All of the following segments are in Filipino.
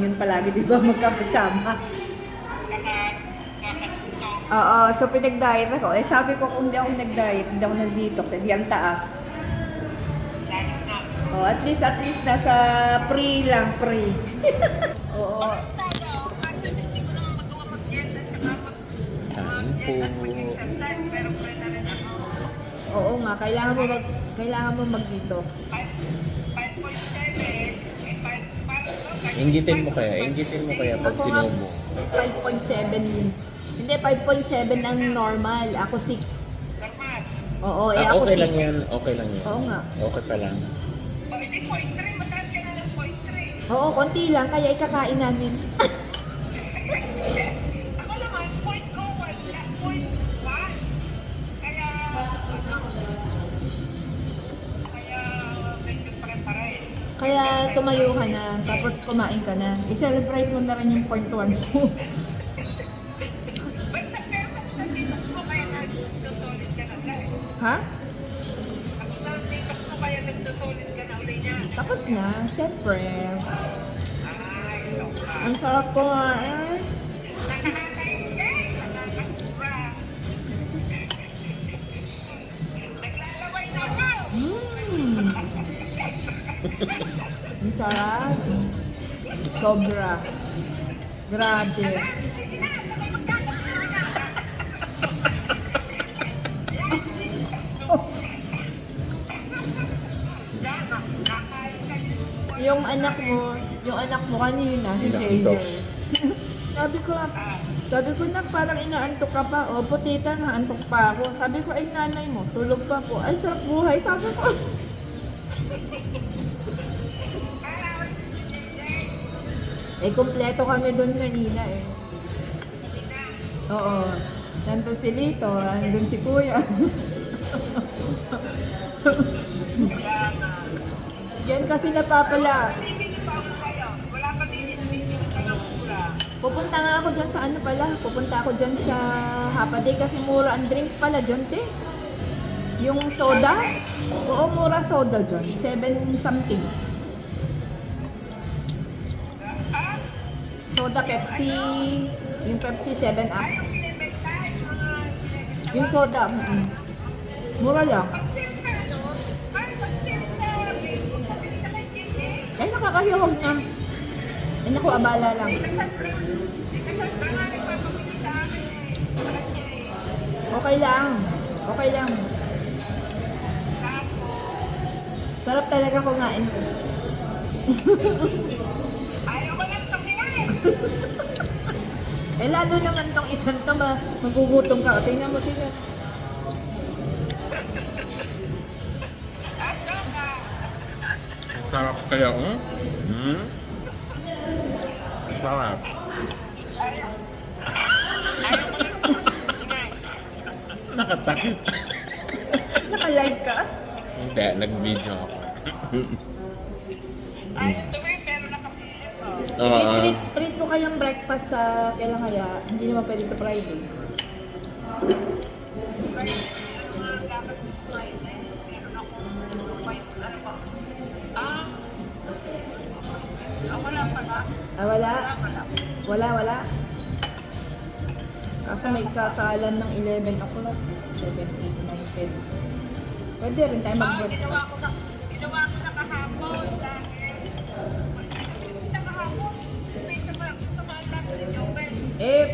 yun palagi, di ba, magkakasama. Oo, so pinag-diet ako. Eh sabi ko kung hindi ako nag-diet, hindi ako nag-detox, eh di ang taas. Oh, at least nasa pre lang, pre. Oo. Kain po. Oo nga, kailangan mo mag-detox. Inggitin mo kaya pag Ako nga, sinubo. 5.7 yun. Hindi, 5.7 ang normal. Ako 6. Oo, eh ako Okay 6. lang yan, okay lang yan. Oo nga. Okay pa lang. Oo, konti lang, kaya ikakain namin. Kaya tumayo ka na, tapos kumain ka na. I-celebrate mo na rin yung point 1 mo. Ha? Tapos na, syempre. Ang sarap kumain. Mmm. Ang sarap. Sobra. Grabe. Yung anak mo kanina, si Inaantok. Jader. sabi ko na parang inaantok ka pa. O, putita, naantok pa ako. Sabi ko, ay nanay mo, tulog pa po. Ay, sarap buhay. Sabi ko, eh, kumpleto kami doon kanina eh. Oo. Nandun si Lito, nandun si Kuya. Yan kasi napapala. Pupunta nga ako dyan sa ano pala. Pupunta ako dyan sa Hapaday kasi mura ang drinks pala dyan, te. Yung soda. Oo, mura soda dyan. 7 something. Soda, Pepsi. Yung Pepsi 7 up. Yung soda. Mura lang. Ay, nakakahiyawag na. Ay, naku, abala lang. Okay lang. Okay lang. Sarap talaga kumain. Eh, lalo naman tong isang to, magugutom ka. Tingnan mo, tingnan. Sarap kaya, Sarap. Nakatakip. Naka-live ka? Hindi, nag-video ako. Treat ko kayong breakfast sa kailan kaya, hindi naman pwede sa Friday. Ah, wala? Wala. Kaso may kasalan ng 11 o'clock. 7, 8, 9, 10. Pwede rin tayo mag-breakfast. Ginawa ko na kahapon dahil kahapon may sama natin yung Joel. Eh,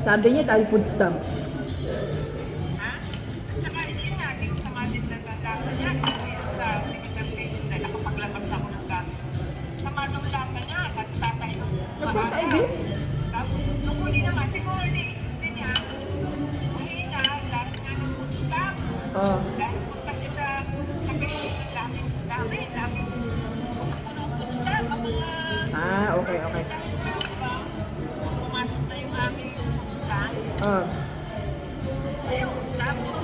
sabi niya tayo food stamp. Ha? Saka yun nga, hindi ko sama din na lasa niya. Kasi sa pinagkakain na nakapaglabas ako ng gamit. Sama ng lasa niya, nagtatay ng Nagtatay din? Tapos, nung huli naman, siguro naisip din niya, huli na, lasa nga ng food stamp. Oh. Dahil punta siya sa Beijing, daming food stamp, ang mga Ah, okay. pumasok na yung aming stand. Oh. Tapos,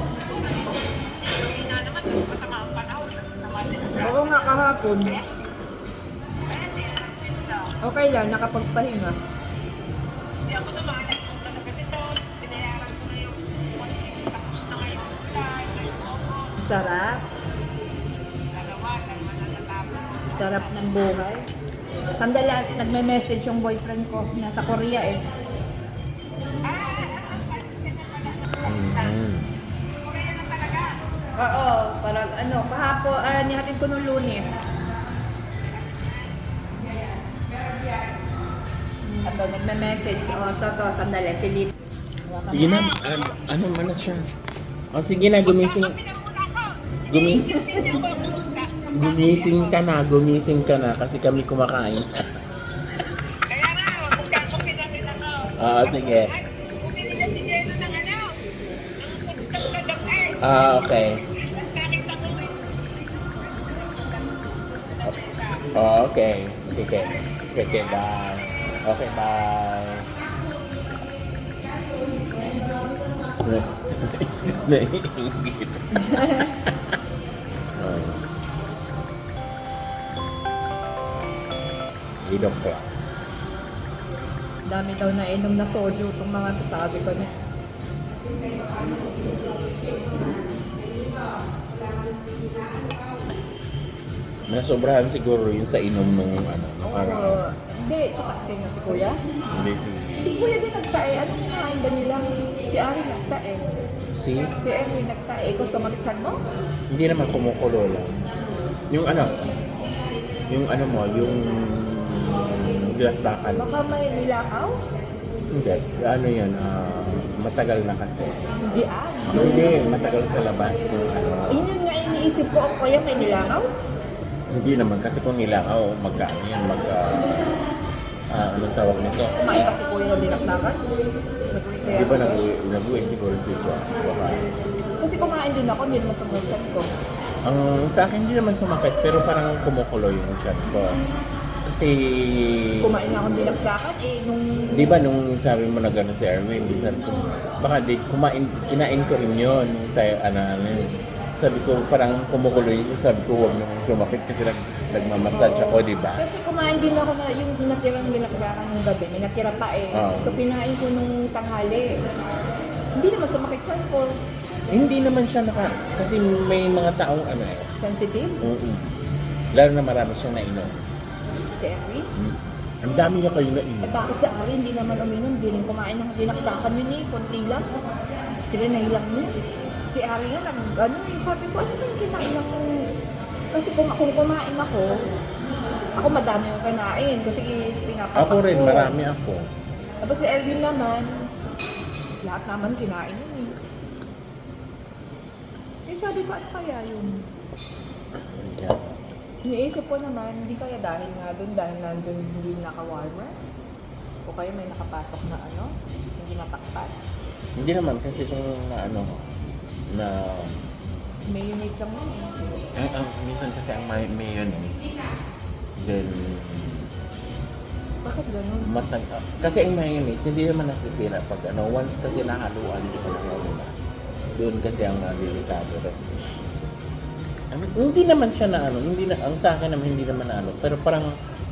hindi na naman, masama ang panahon. Masama din ang Oo nga kahapon. Ayan, din daw. Okay lang, nakapagpahinga. Hindi ako naman, nagpunta sa ganito, binayaran ko na yung tapos na ngayon ulan, ngayon ako, Sarap. dalawa na natapos. Sarap ng buhay. Sandali, nagme-message yung boyfriend ko. Nasa Korea eh. Mm. Korea na talaga. Oo, parang ano, kahapon, nihatid ko nung Lunes. Ito, nagme-message. To, sandali, si Lit. Sige na, ano man na siya. O sige na, gumising. Gumising ka na kasi kami kumakain. Kaya nga, magkakapin natin ako. Oo, sige. Ay, bumili na si Jenna ng ano, ng pagstagtagap eh. Okay. Mas nakita ko eh. Okay. Okay. Okay, bye. Okay, bye. Naiingit. Idok ko. Dami daw na inom na soju itong mga to, sabi ko niya. Nasobrahan siguro yun sa inom nung ano, nakaraan. Oo. Hindi, tsaka sino si Kuya? Hindi Si Kuya din nagtae. Anong kinain ba nila? Si Ari nagtae. si Si Erwin nagtae. Ikaw sa maritsan mo? hindi naman kumukulo lang. Yung mo, yung dilakdakan. Baka may nilakaw? Hindi, ano yan, matagal na kasi. Hindi Hindi, matagal sa labas kung ano. Yun yung nga iniisip ko, o Kuya may nilakaw? Hindi naman, kasi kung nilakaw, magkano yan, anong tawag nito? Kumain pa si Kuya ng dinakdakan? Nag-uwi kaya Di ba siguro? nag-uwi siguro si Joshua? Kasi kumain din ako, hindi naman sa maritsan ko. Ang sa akin hindi naman sumakit, pero parang kumukulo yung chan ko. Kasi, Kumain na akong dinakdakan nung... di ba nung sabi mo na gano'n si Erwin, di sabi ko, baka kinain ko rin yun, yung tayo, sabi ko parang kumukulo yun, sabi ko huwag naman sumakit kasi nagmamassage ako, di ba? Kasi kumain din ako na yung natirang dinakdakan ng gabi, may natira pa eh. Oo. So pinain ko nung tanghali. Hindi naman sumakit siya ko. Hindi naman siya kasi may mga taong Sensitive? lalo na marami siyang nainom. Si Erwin? Ang dami niya kayo nainom. Eh bakit sa Ari hindi naman uminom? Hindi rin kumain ng dinakdakan yun eh. Kunti lang. Trinay lang niya. Si Ari nga sabi ko, ano ba yung kinain ng... Kasi kung kumain ako madami yung kinain kasi pinapapak Ako rin, ko. marami ako. Tapos si Erwin naman, lahat naman kinain yun eh. Eh sabi ko, ano kaya yun? Iniisip ko naman, hindi kaya dahil nandun hindi naka-warmer? O kaya may nakapasok na hindi natakpan? Hindi naman kasi kung na Mayonnaise lang yun eh. minsan kasi ang mayonnaise, then Bakit ganun? kasi ang mayonnaise hindi naman nasisira pag once kasi nahaluan siya ng doon kasi ang delikado rin. Hindi naman siya ang sa akin naman hindi naman pero parang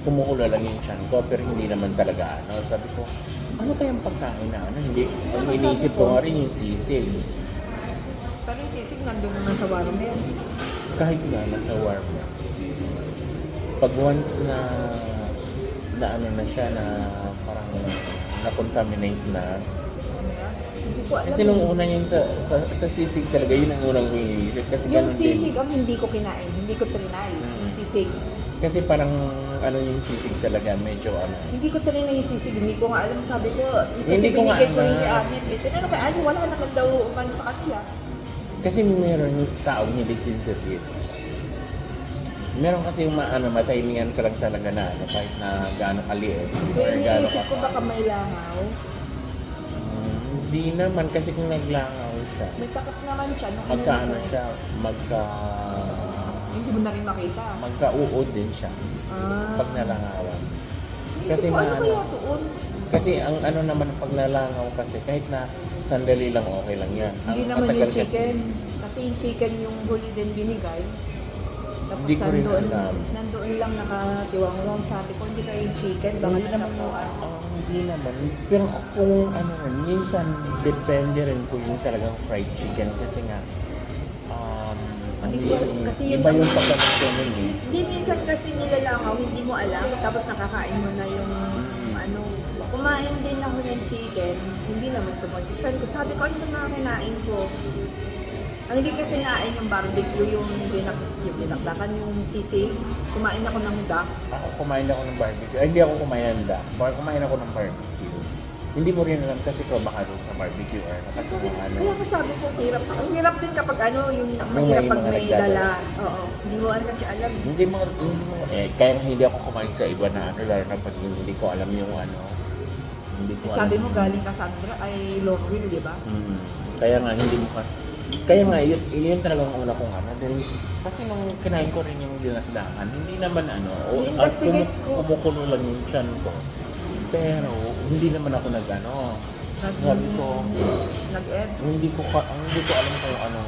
kumukulo lang yung tiyan ko, pero hindi naman talaga sabi ko, ano kayang pagkain na hindi, ang iniisip ko nga rin yung sisig. Pero yung sisig nandun naman sa warmer. Kahit nga nasa warm. Pag once na na siya na parang na-contaminate na. Hindi ko alam. Kasi nung una yung sa sisig talaga, yun ang unang iniisip. Kasi Yung ganun din. sisig ang hindi ko kinain, hindi ko trinay. Yung sisig. Kasi parang yung sisig talaga, medyo Hindi ko trinay yung sisig, hindi ko nga alam. Sabi ko, kasi Hindi ko nga binigay ko alam. yung Anet. Tinanong kay Ani, wala naman daw umano sa kanila. Kasi meron yung taong hindi sensitive. Meron kasi yung matimingan ka lang talaga na kahit na gaano kaliit. Kaya or gaano iniisip ko baka may langaw. Hindi naman kasi kung naglangaw siya. May takot naman siya. Nung Magkaano siya, Hindi mo na rin makita. magka-uod din siya pag nalangawan. Kasi Kasi ko, ano na kaya doon? kasi ang naman pag nalangaw kasi kahit na sandali lang okay lang yan. Hindi Ang naman matagal yung chicken. Kasi yung chicken yung huli din binigay. Tapos Hindi ko rin alam. nandoon lang nakatiwang-wang. Sabi ko, hindi kayo yung chicken. Baka Hindi naman natapuan. hindi naman. Pero kung minsan depende rin kung yung talagang fried chicken kasi nga ang Hindi ko, kasi yun Iba yung pagkakasya nun eh. Hindi, minsan kasi nilalangaw, hindi mo alam, tapos nakakain mo na yung ano. Kumain din ako ng chicken, hindi naman sumunod. Sabi ko, ano na kinain ko? Ang hindi ko kinain yung barbecue, yung dinakdakan, yung sisig. Kumain ako ng duck. Ako kumain ako ng barbecue. Ay, hindi ako kumain ng duck. Kumain ako ng barbecue. Hindi mo rin alam kasi ko baka doon sa barbecue or kasi yung ano. Kaya ko sabi ko, hirap. Ang hirap din kapag ano, yung may mahirap pag mga may nagdadala. dala. Oo, hindi mo kasi alam. Hindi mo, kaya nga hindi ako kumain sa iba na ano, lalo na pag hindi ko alam yung ano. Hindi ko alam. Sabi mo galing Cassandra ay Longville, di ba? Kaya nga hindi mo kaya nga yun talagang una kong ano. Then, kasi nung kinain ko rin yung dinakdakan, hindi naman ano, at I-investigate ko. kumukulo lang yung tiyan ko. Pero hindi naman ako nag-ano. Sabi ko, Nag-ebs. hindi ko alam kung ano.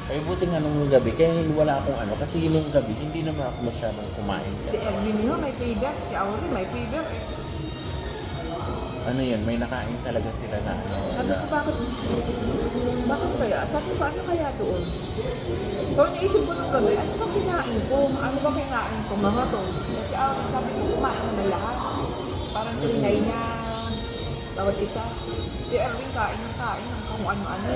Kaya buti nga nung gabi, kaya hindi wala akong ano. Kasi nung gabi, hindi naman ako masyadong kumain. Si Erwin yun, may fever. Si Auri, may fever. Ano yun, may nakain talaga sila na ano. Sabi Na, ko, bakit kaya? Sabi ko, ano kaya doon? Kung naisip ko nung gabi, ano ba kinain ko? Ano ba kinain ko? Mga to. Kasi sabi ko, kumain naman lahat. Parang trinay niya, bawat isa. Si Erwin, kain ng kung ano-ano.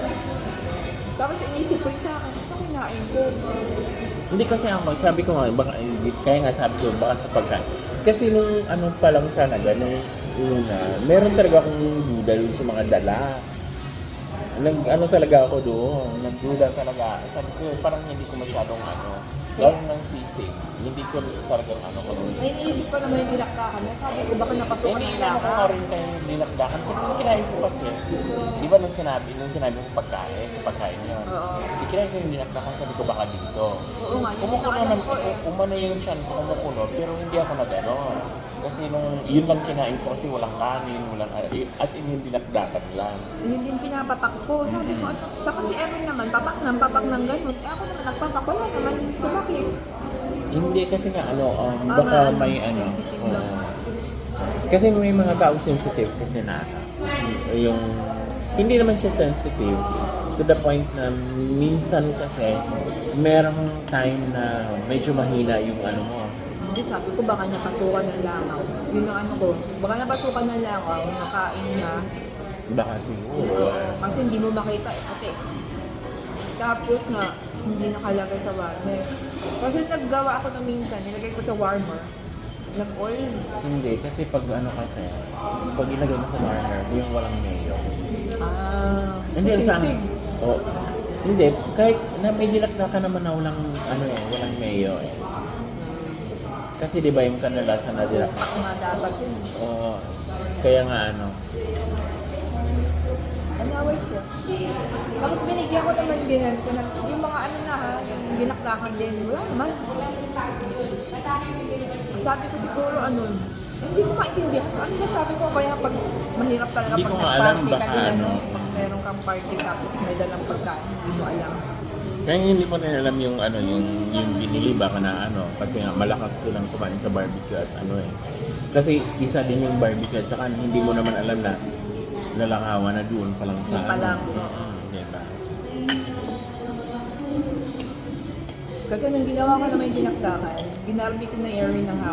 Tapos inisip ko yung sa akin, ano kinain ko? hindi kasi ako, sabi ko nga, baka, kaya nga sabi ko, baka sa pagkain. Kasi nung ano pa lang talaga, nung una, meron talaga akong duda dun sa mga dala. Ano talaga ako doon, nagduda talaga. Sabi ko, parang hindi ko masyadong ano, lalo ng sisig. Hindi ko talagang ano ko doon. Ay, iniisip ko naman yung dinakdakan niya. Sabi ko, baka napasukan ng Hindi ko nga laka. rin kayo dinakdakan. Pero kinain ko kasi, di ba nung sinabi ko pagkain, sa pagkain yun. Oo. Kinain ko yung dinakdakan, sabi ko baka dito. Oo nga, yun Kumukulo ang alam naman, ko eh. umano yung tiyan ko, kumukulo, pero hindi ako nag-ano. Kasi nung yun lang kinain ko kasi walang kanin, as in yung dinakdakan lang. Yun din pinapatak ko. Sabi ko, ano? Tapos si Erin naman, papak ng ganun. Eh ako naman nagpapak, wala naman sumakit. Hindi kasi nga baka may ano. sensitive lang. Kasi may mga tao sensitive kasi na yung hindi naman siya sensitive to the point na minsan kasi merong time na medyo mahina yung ano mo. Hindi, sabi ko, baka napasukan ng langaw. Yun ang ano ko. Baka napasukan ng langaw, nakain niya. Baka siguro. Oo, kasi hindi mo makita eh, puti. Tapos na, hindi nakalagay sa warmer. Kasi naggawa ako ng minsan, nilagay ko sa warmer. Nag-oil. Hindi, kasi pag ano kasi, pag ilagay mo sa warmer, yung walang mayo. Ah, Hindi, ang sa sisig. oh, hindi, kahit na may dinakdakan naman na walang, walang mayo eh. Kasi di ba yung kadalasan na dinakdakan? Pak nga dapat yun. Oo, kaya nga ano. Ano hours ko? Tapos binigyan ko naman din yung mga ano na ha, yung binakdakan din. Wala naman. Sabi ko siguro ano, hindi ko maintindihan. Ano na sabi ko kaya pag mahirap talaga Hindi pag ko nga alam, nag-party baka ka din, ano. pag meron kang party tapos may dalang pagkain, hindi ko alam. Kaya hindi mo rin alam yung yung binili baka na kasi nga malakas silang kumain sa barbecue at Kasi isa din yung barbecue at saka hindi mo naman alam na nalangawan na doon pa lang sa Doon pa lang, oo. Diba? Kasi nung ginawa ko naman yung dinakdakan, binarbecue na Erin ng